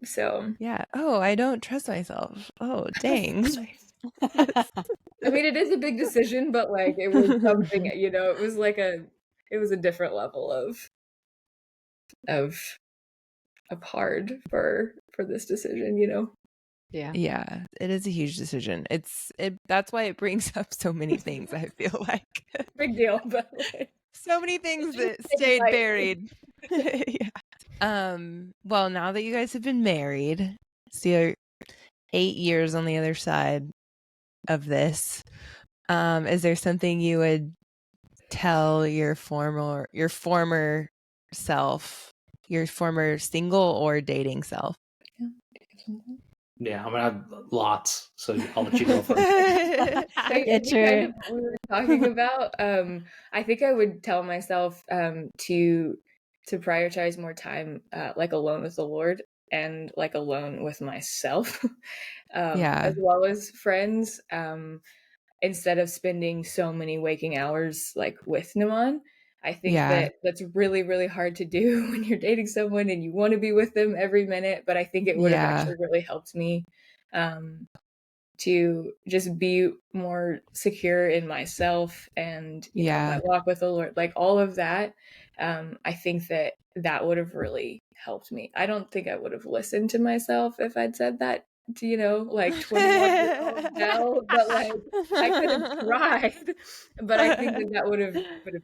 So, Yeah. Oh, I don't trust myself. Oh, dang. I mean, it is a big decision, but like it was something, it was like it was a different level of hard for this decision, Yeah. Yeah, it is a huge decision. That's why it brings up so many things, I feel like. Big deal, but like, So many things that stayed buried. Yeah. Well, now that you guys have been married, so you're 8 years on the other side of this, is there something you would tell your former self, your former single or dating self? Yeah, I'm gonna have lots, so I'll let you go first. We were talking about, I think I would tell myself to prioritize more time like alone with the Lord and like alone with myself, Yeah. as well as friends, instead of spending so many waking hours like with Naman. I think Yeah. that's really, really hard to do when you're dating someone and you want to be with them every minute. But I think it would have Yeah. actually really helped me to just be more secure in myself and, my walk with the Lord, like all of that. I think that would have really helped me. I don't think I would have listened to myself if I'd said that to, like 21-year-old Dell, but like I could have tried, but I think that would have been good.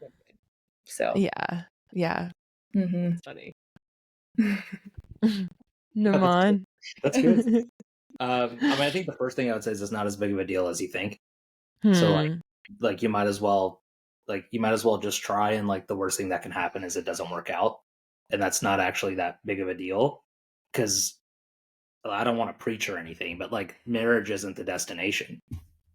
So Yeah. Yeah. mhm. That's funny. Namaan. That's good. I mean, I think the first thing I would say is it's not as big of a deal as you think. So like you might as well just try, and like the worst thing that can happen is it doesn't work out, and that's not actually that big of a deal. Because I don't want to preach or anything, but like marriage isn't the destination,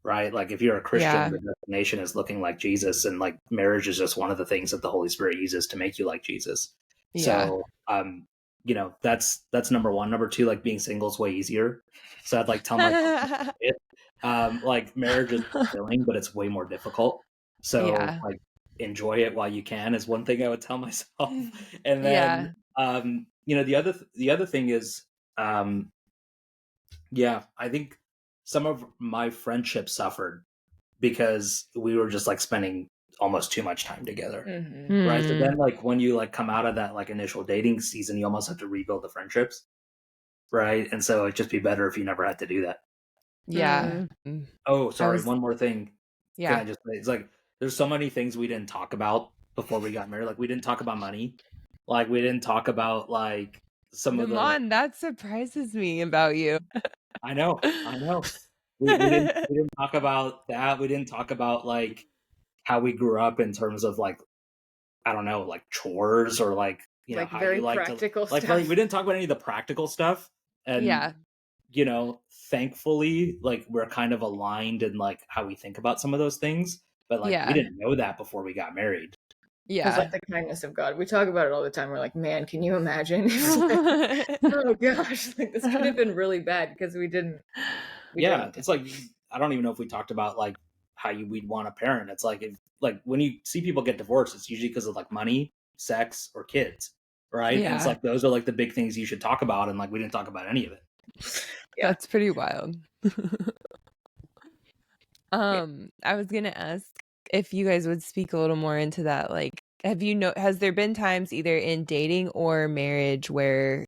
right? Like if you're a Christian, Yeah. the destination is looking like Jesus, and like marriage is just one of the things that the Holy Spirit uses to make you like Jesus. Yeah. So, that's number one. Number two, like being single is way easier. So I'd like tell my like marriage is fulfilling, but it's way more difficult. So Yeah. like enjoy it while you can is one thing I would tell myself. And then the other thing is I think some of my friendships suffered because we were just like spending almost too much time together. Right. So then like when you like come out of that like initial dating season, you almost have to rebuild the friendships. Right. And so it'd just be better if you never had to do that. Yeah. Oh, sorry. One more thing. Can I Yeah. just say, it's like there's so many things we didn't talk about before we got married. Like we didn't talk about money. Like we didn't talk about like some of the Namaan, that surprises me about you. I know. We didn't talk about that. We didn't talk about like how we grew up in terms of like I don't know, like chores or like like how very you like practical to like stuff. we didn't talk about any of the practical stuff. And thankfully, like we're kind of aligned in like how we think about some of those things. But like we didn't know that before we got married. It's like the kindness of God. We talk about it all the time. We're like, man, can you imagine? Oh gosh, like this could have been really bad because we didn't. It's like I don't even know if we talked about like how we'd want a parent. It's like if like when you see people get divorced, it's usually because of like money, sex, or kids, right? And it's like those are like the big things you should talk about, and like we didn't talk about any of it. That's pretty wild. I was gonna ask if you guys would speak a little more into that. Like, has there been times either in dating or marriage where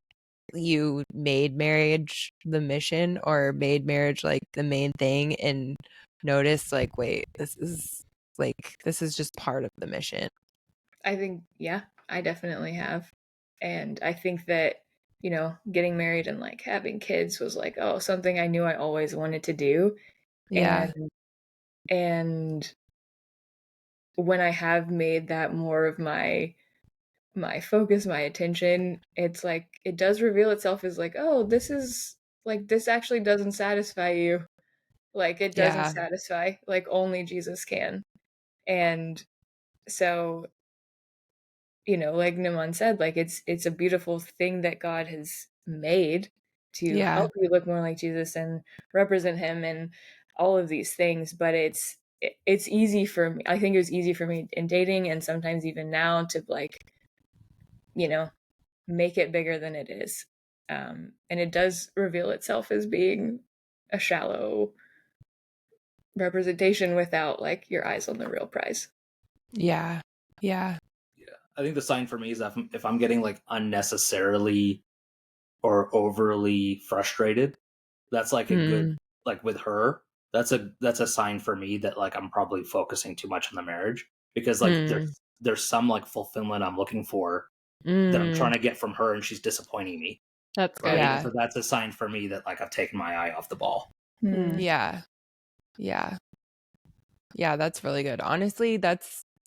you made marriage the mission or made marriage like the main thing and noticed like, wait, this is just part of the mission? I think, I definitely have. And I think that, getting married and like having kids was like, oh, something I knew I always wanted to do. Yeah. And when I have made that more of my focus, my attention, it's like it does reveal itself as like, oh, this is like this actually doesn't satisfy you. Like it doesn't satisfy, like only Jesus can. And so, like Naman said, like it's a beautiful thing that God has made to help you look more like Jesus and represent him and all of these things. But it's easy for me. I think it was easy for me in dating and sometimes even now to like, make it bigger than it is. And it does reveal itself as being a shallow representation without like your eyes on the real prize. Yeah. I think the sign for me is that if I'm getting like unnecessarily or overly frustrated, that's like a good like with her. That's a sign for me that like I'm probably focusing too much on the marriage because like there's some like fulfillment I'm looking for that I'm trying to get from her and she's disappointing me. That's good. Right? Yeah. So that's a sign for me that like I've taken my eye off the ball. Yeah, that's really good. Honestly,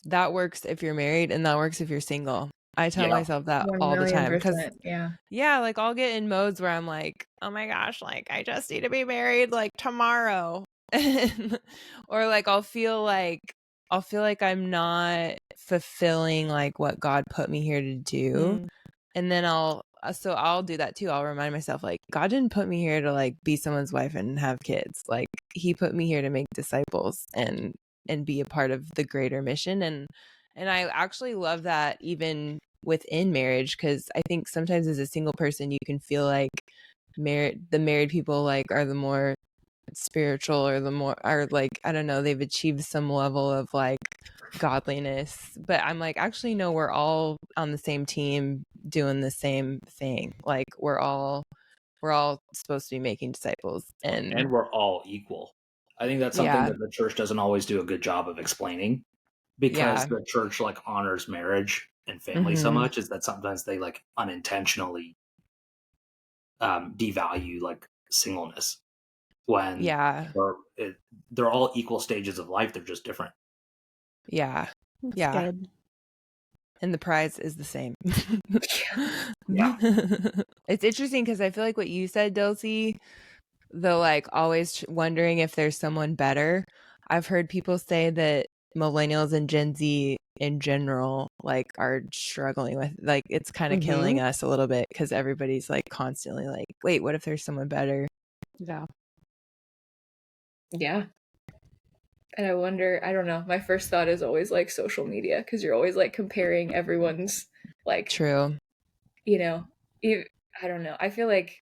that works if you're married and that works if you're single. I tell myself that all the time because like I'll get in modes where I'm like, oh my gosh, like I just need to be married like tomorrow. Or like I'll feel like I'm not fulfilling like what God put me here to do. And then I'll do that too. I'll remind myself like God didn't put me here to like be someone's wife and have kids. Like he put me here to make disciples and be a part of the greater mission. And I actually love that even within marriage, because I think sometimes as a single person you can feel like the married people like are the more spiritual or the more are like, I don't know, they've achieved some level of like godliness. But I'm like, actually no, we're all on the same team doing the same thing. Like we're all supposed to be making disciples and we're all equal. I think that's something that the church doesn't always do a good job of explaining because the church like honors marriage and family so much is that sometimes they like unintentionally devalue like singleness when Yeah. they're all equal stages of life. They're just different. Yeah. That's Yeah. good. And the prize is the same. Yeah. It's interesting because I feel like what you said, Delcie, the like always wondering if there's someone better. I've heard people say that millennials and Gen Z in general like are struggling with like it's kind of killing us a little bit because everybody's like constantly like, wait, what if there's someone better? Yeah. Yeah. And I wonder, I don't know, my first thought is always like social media because you're always like comparing everyone's like, True. you know, I don't know. I feel like,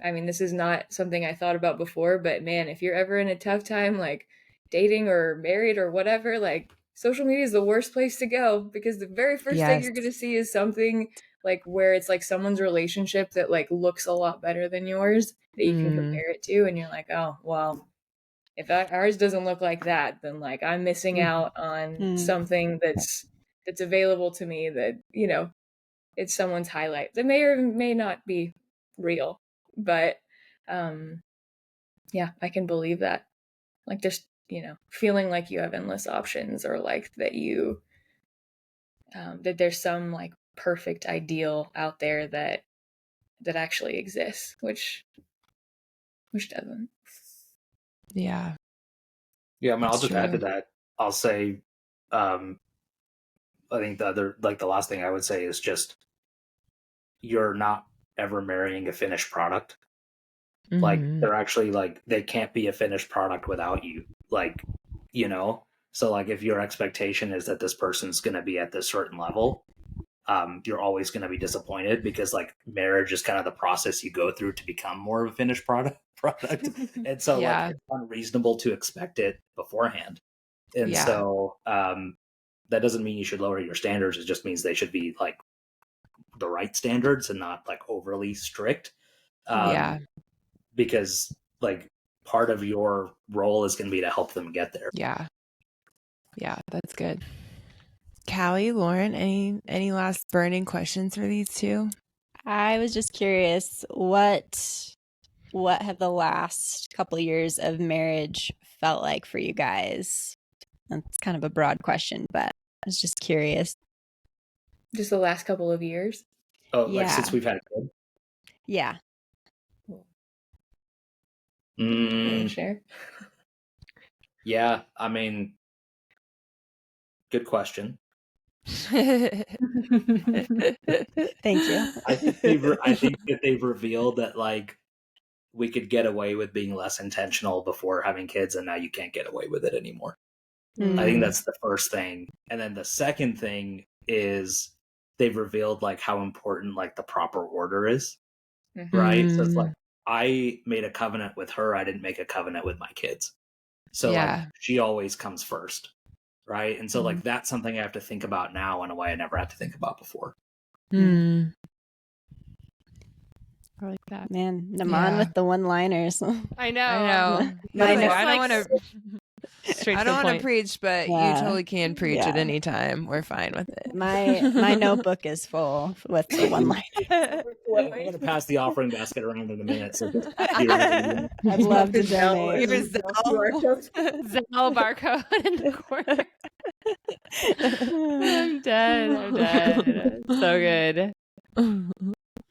I mean, this is not something I thought about before, but man, if you're ever in a tough time, like dating or married or whatever, like social media is the worst place to go because the very first thing you're going to see is something like where it's like someone's relationship that like looks a lot better than yours that you can compare it to. And you're like, oh, well, if ours doesn't look like that, then like I'm missing out on something that's available to me that, you know, it's someone's highlight that may or may not be real. But yeah, I can believe that. Like just, you know, feeling like you have endless options or like that you that there's some like perfect ideal out there that actually exists, which doesn't. Yeah. Yeah, I mean, I'll That's just add to true. that. I'll say, I think the other, like the last thing I would say is just you're not ever marrying a finished product. Like they're actually like they can't be a finished product without you. Like, you know, so like if your expectation is that this person's going to be at this certain level, you're always going to be disappointed because like marriage is kind of the process you go through to become more of a finished product. And so like Yeah. it's unreasonable to expect it beforehand. And Yeah. so that doesn't mean you should lower your standards. It just means they should be like the right standards and not like overly strict. Yeah. Because like part of your role is going to be to help them get there. Yeah. Yeah, that's good. Callie, Lauren, any last burning questions for these two? I was just curious, what have the last couple years of marriage felt like for you guys? That's kind of a broad question, but I was just curious. Just the last couple of years. Oh, like Yeah. since we've had a kid? Yeah. Share? Yeah, I mean, good question. Thank you. I think that they've revealed that like we could get away with being less intentional before having kids, and now you can't get away with it anymore. I think that's the first thing. And then the second thing is they've revealed like how important like the proper order is. Right? So it's like I made a covenant with her, I didn't make a covenant with my kids. So Yeah. like she always comes first. Right? And so like that's something I have to think about now in a way I never had to think about before. Mm. I like that. Man, Namaan Yeah. with the one-liners. I know. I know. My Like, note- I don't want to. Straight I to don't the want to point. preach, but Yeah. you totally can preach at Yeah. any time. We're fine with it. My notebook is full with the one-liners. I'm going to pass the offering basket around in a minute. So just I'd love to donate. Your Zelle barcode in the corner. I'm dead. So good.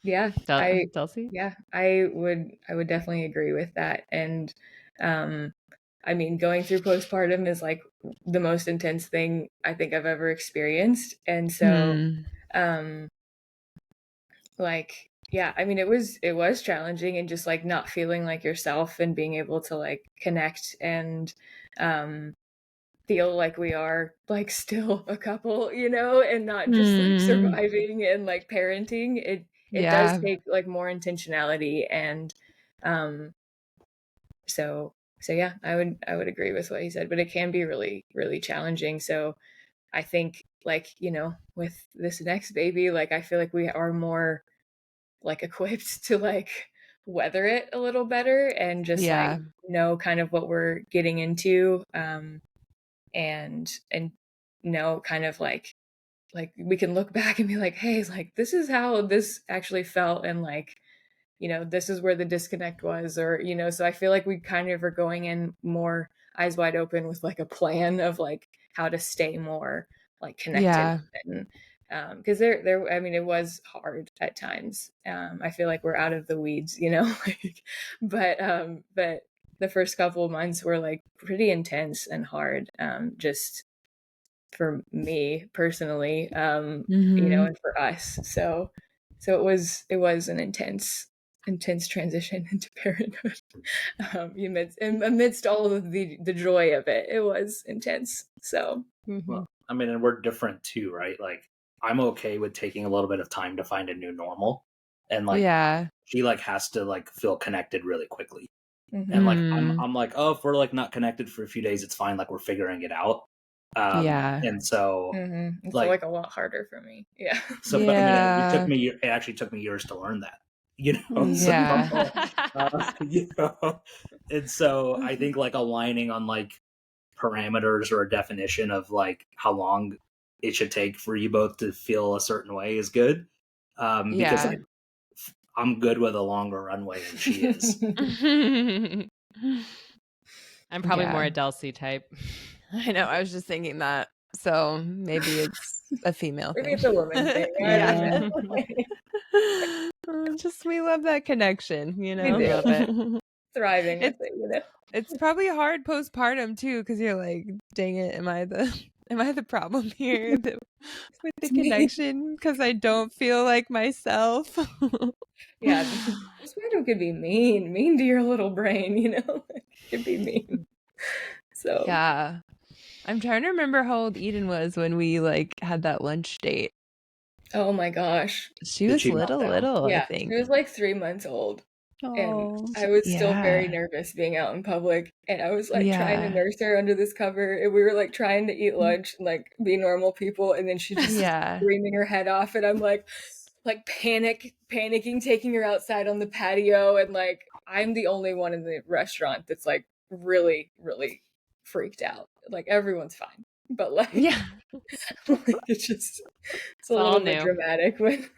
Yeah, Delcie? Yeah, I would definitely agree with that. And I mean, going through postpartum is like the most intense thing I think I've ever experienced. And so like yeah, I mean it was challenging and just like not feeling like yourself and being able to like connect and feel like we are like still a couple, you know, and not just like surviving and like parenting. It does take like more intentionality and so yeah, I would agree with what he said, but it can be really, really challenging. So I think like, you know, with this next baby, like I feel like we are more like equipped to like weather it a little better and just like know kind of what we're getting into and know kind of like we can look back and be like, hey, like this is how this actually felt and like this is where the disconnect was, or, so I feel like we kind of are going in more eyes wide open with like a plan of like how to stay more like connected. Yeah. And because it was hard at times. I feel like we're out of the weeds, like, but the first couple of months were like pretty intense and hard, just for me personally, and for us. So it was an intense transition into parenthood. Amidst all of the joy of it, it was intense. So, well, and we're different too, right? Like, I'm okay with taking a little bit of time to find a new normal, and like, she like has to like feel connected really quickly. And like, I'm like, oh, if we're like not connected for a few days, it's fine. Like, we're figuring it out. And so it's like a lot harder for me. Yeah. So, but it actually took me years to learn that, So, and so I think like aligning on like parameters or a definition of like how long it should take for you both to feel a certain way is good. Because I'm good with a longer runway than she is. I'm probably more a Delcie type. I know. I was just thinking that. So maybe it's a female thing. Maybe it's a woman thing. Yeah. Just we love that connection, We love it. Thriving with it, It's probably hard postpartum too, because you're like, dang it, am I the problem here with the connection? Because I don't feel like myself. Yeah, postpartum could be mean to your little brain, It could be mean. So yeah. I'm trying to remember how old Eden was when we like had that lunch date. Oh my gosh. She was little, yeah, I think. She was like 3 months old. Oh. And I was still very nervous being out in public. And I was like trying to nurse her under this cover. And we were like trying to eat lunch and like be normal people. And then she just screaming her head off. And I'm like panicking, taking her outside on the patio. And like, I'm the only one in the restaurant that's like really, really freaked out. Like everyone's fine, but like, like it's a little bit dramatic when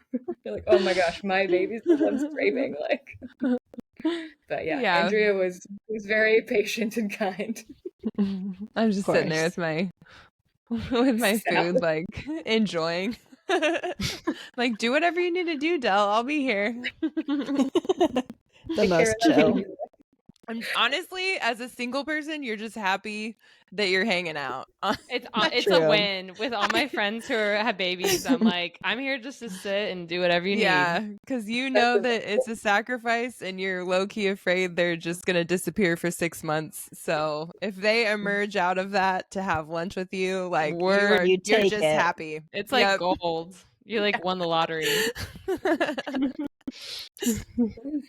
you're like, oh my gosh, my baby's the one screaming. Like, but yeah, Andrea was very patient and kind. I'm just sitting there with my food, like enjoying. Like, do whatever you need to do, Del. I'll be here. The most chill. And honestly, as a single person, you're just happy that you're hanging out. It's a win. With all my friends who have babies, I'm like, I'm here just to sit and do whatever you need. Yeah, because you know that it's a sacrifice and you're low-key afraid they're just going to disappear for 6 months. So if they emerge out of that to have lunch with you, like, you're just happy. It's like gold. You like won the lottery.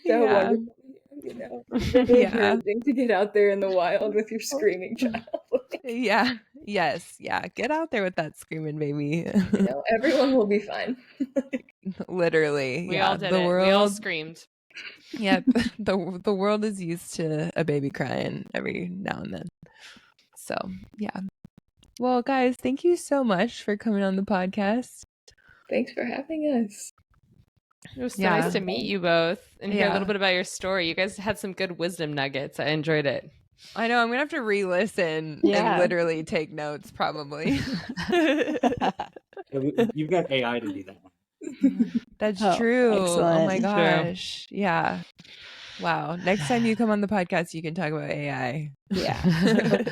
So wonderful. Really encouraging to get out there in the wild with your screaming child. Yes. Get out there with that screaming baby. Everyone will be fine. Literally. We all did it. We all screamed. Yep. The world is used to a baby crying every now and then. So, yeah. Well, guys, thank you so much for coming on the podcast. Thanks for having us. It was so nice to meet you both and hear a little bit about your story. You guys had some good wisdom nuggets. I enjoyed it. I know. I'm going to have to re-listen and literally take notes, probably. You've got AI to do that. That's true. Excellent. Oh my gosh. True. Yeah. Wow. Next time you come on the podcast, you can talk about AI. Yeah.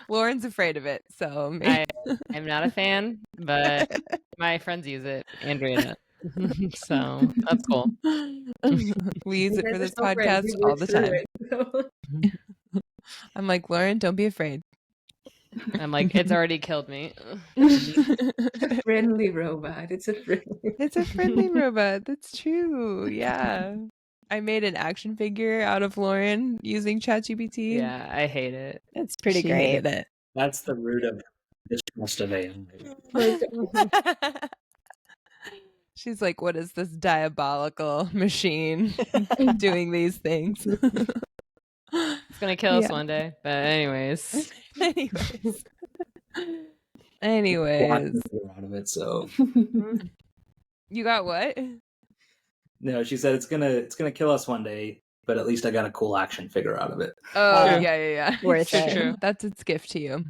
Lauren's afraid of it, so I'm not a fan, but my friends use it. Andrea, so that's cool. We use it for this podcast all the time. I'm like, Lauren, don't be afraid. I'm like, it's already killed me. Friendly robot. It's a friendly robot. That's true. Yeah. I made an action figure out of Lauren using ChatGPT. Yeah, I hate it. It's pretty great. It. That's the root of distrust of AI. She's like, what is this diabolical machine doing these things? It's gonna kill us one day. But anyways. Anyways. Out of it, so. You got what? No, she said it's gonna kill us one day, but at least I got a cool action figure out of it. Oh, Yeah. yeah. Worth True, it. true. That's its gift to you.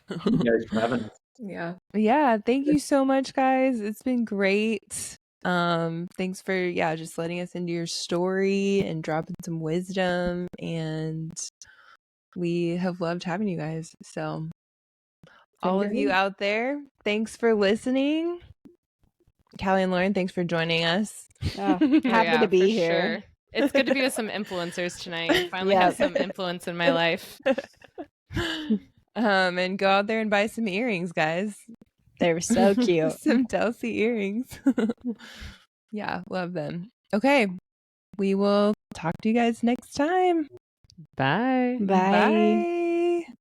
You guys for having us. Yeah. Yeah, thank you so much, guys. It's been great. Thanks for just letting us into your story and dropping some wisdom, and we have loved having you guys. So all of you great. out there, thanks for listening. Callie and Lauren, thanks for joining us. Oh, Oh, happy to be for here. sure. It's good to be with some influencers tonight and finally Yep. have some influence in my life. And go out there and buy some earrings, guys. They were so cute. Some Delcie earrings. Yeah, love them. Okay, we will talk to you guys next time. Bye. Bye. Bye.